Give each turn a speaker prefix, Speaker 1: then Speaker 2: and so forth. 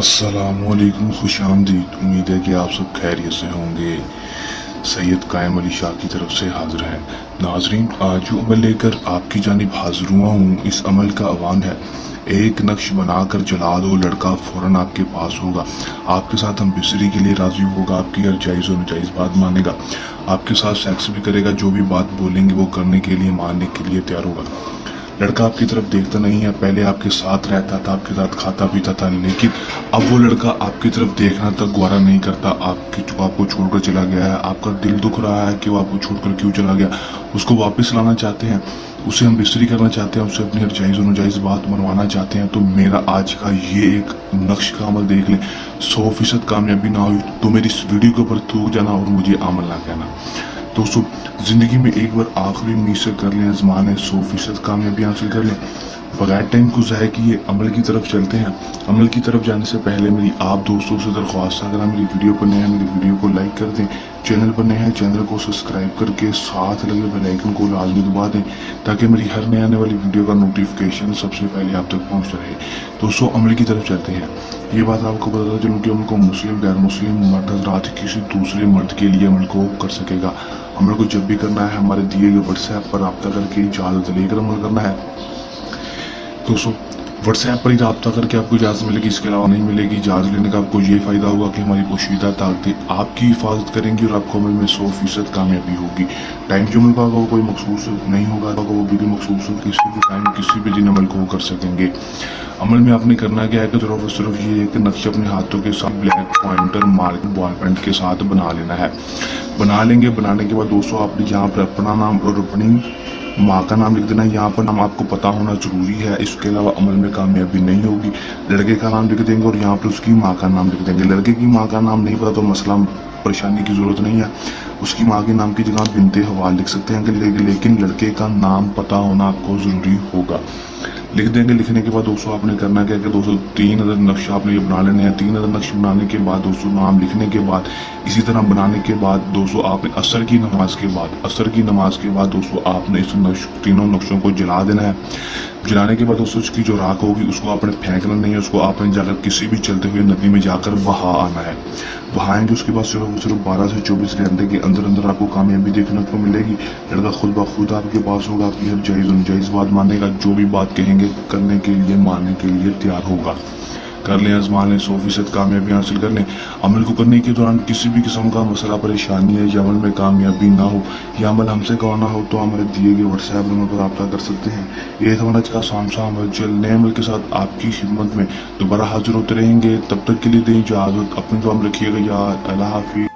Speaker 1: अस्सलाम वालेकुम, खुश आमदीद। उम्मीद है कि आप सब खैरियत से होंगे। सैयद कायम अली शाह की तरफ से हाजिर है। नाजरीन, आज जो अमल लेकर आपकी जानिब हाजिर हुआ हूँ, इस अमल का आह्वान है, एक नक्श बनाकर जला दो, लड़का फौरन आपके पास होगा, आपके साथ हम बिस्तरी के लिए राजी होगा, आपकी हर जायज़ और नाजायज़ बात मानेगा, आपके साथ सेक्स भी करेगा, जो भी बात बोलेंगे वो करने के लिए, मानने के लिए तैयार होगा। लड़का आपकी तरफ देखता नहीं है, पहले आपके साथ रहता था, आपके साथ खाता पीता था, लेकिन अब वो लड़का आपकी तरफ देखना तक गवारा नहीं करता। आपको छोड़कर चला गया है, आपका दिल दुख रहा है कि वो आपको छोड़कर क्यों चला गया। उसको वापस लाना चाहते हैं, उसे हम बिस्तरी करना चाहते हैं, उससे अपनी हर जायज़ और नाजायज़ बात मनवाना चाहते हैं। तो मेरा आज का ये एक नक्श का अमल देख लें। 100% कामयाबी ना हुई तो मेरी इस वीडियो के ऊपर थूक जाना और मुझे अमल ना कहना। दोस्तों, ज़िंदगी में एक बार आखिरी उम्मीद से कर लें, आजमाने 100% कामयाबी हासिल कर लें। बगैर टाइम को ज़ाया किए अमल की तरफ चलते हैं। अमल की तरफ जाने से पहले मेरी आप दोस्तों से दरख्वास्त है, अगर आप मेरी वीडियो पर नए हैं, मेरी वीडियो को लाइक कर दें, चैनल पर नए हैं चैनल को सब्सक्राइब करके साथ लगे बेल आइकन को लाजमी दबा दें, ताकि मेरी हर नए आने वाली वीडियो का नोटिफिकेशन सबसे पहले आप तक पहुँचता रहे। दोस्तों, अमल की तरफ चलते हैं। ये बात आपको बताता चलूँ कि अमल को मुस्लिम गैर मुस्लिम मर्द हज़रात किसी दूसरे मर्द के लिए अमल को कर सकेगा। अमल को जब भी करना है, हमारे दिए गए व्हाट्सएप पर रब्ता करके इजाज़त लेकर अमल करना है। दोस्तों, व्हाट्सएप पर ही रब्ता करके आपको इजाज़त मिलेगी, इसके अलावा नहीं मिलेगी। इजाज़त लेने का आपको ये फ़ायदा होगा कि हमारी पोशीदा ताकतें आपकी हिफाजत करेंगी और आपको अमल में 100% कामयाबी होगी। टाइम जो अमल का होगा वो कोई मखसूस नहीं होगा, वो भी मखसूस किसी भी टाइम किसी भी दिन अमल को कर सकेंगे। अमल में आपने करना क्या है कि सिर्फ ये एक नक्शा अपने हाथों के साथ black pointer marker ball pen के साथ बना लेना है। बना लेंगे, बनाने के बाद दोस्तों आपने यहाँ पर अपना नाम और अपनी माँ का नाम लिख देना है। यहाँ पर नाम आपको पता होना जरूरी है, इसके अलावा अमल में कामयाबी नहीं होगी। लड़के का नाम लिख देंगे और यहाँ पर उसकी माँ का नाम लिख देंगे। लड़के की माँ का नाम नहीं पता तो मसला परेशानी की जरूरत नहीं है, उसकी माँ के नाम की जगह बिनते हवाल लिख सकते हैं, लेकिन लड़के का नाम पता होना आपको जरूरी होगा। लिख देंगे। लिखने के बाद दोस्तों आपने करना क्या है कि दोस्तों 3 अदद नक्शा आपने ये बना लेने हैं। 3 अदद नक्शे बनाने के बाद दोस्तों नाम लिखने के बाद, इसी तरह बनाने के बाद दोस्तों आपने असर की नमाज के बाद दोस्तों आपने इस तीनों नक्शों को जला देना है। जलाने के बाद दोस्तों उसकी जो राख होगी उसको आपने फेंकना नहीं है, उसको आपने जाकर किसी भी चलते हुए नदी में जाकर बहा आना है। बहाएंगे उसके बाद सिर्फ 12 से 24 घंटे के अंदर अंदर आपको कामयाबी देखने को मिलेगी। लड़का खुद ब खुद आपके पास होगा, आपकी हर जायज़ और नाजायज़ बात मानेगा, जो भी बात कहेंगे करने के लिए मानने के लिए तैयार होगा। कर लें, आजमा लें, 100% कामयाबी हासिल कर लें। अमल को करने के दौरान किसी भी किस्म का मसला परेशानी है या अमल में कामयाबी ना हो या अमल हमसे करवाना हो तो हमारे दिए गए व्हाट्सएप नंबर पर रब्ता कर सकते हैं। ये हमारा का सामसा अमल जल्द नए अमल के साथ आपकी खिदमत में दोबारा हाजिर होते रहेंगे। तब तक के लिए दें इजाज़त, अपनी दुआ में रखिएगा। यार, अल्लाह हाफिज़।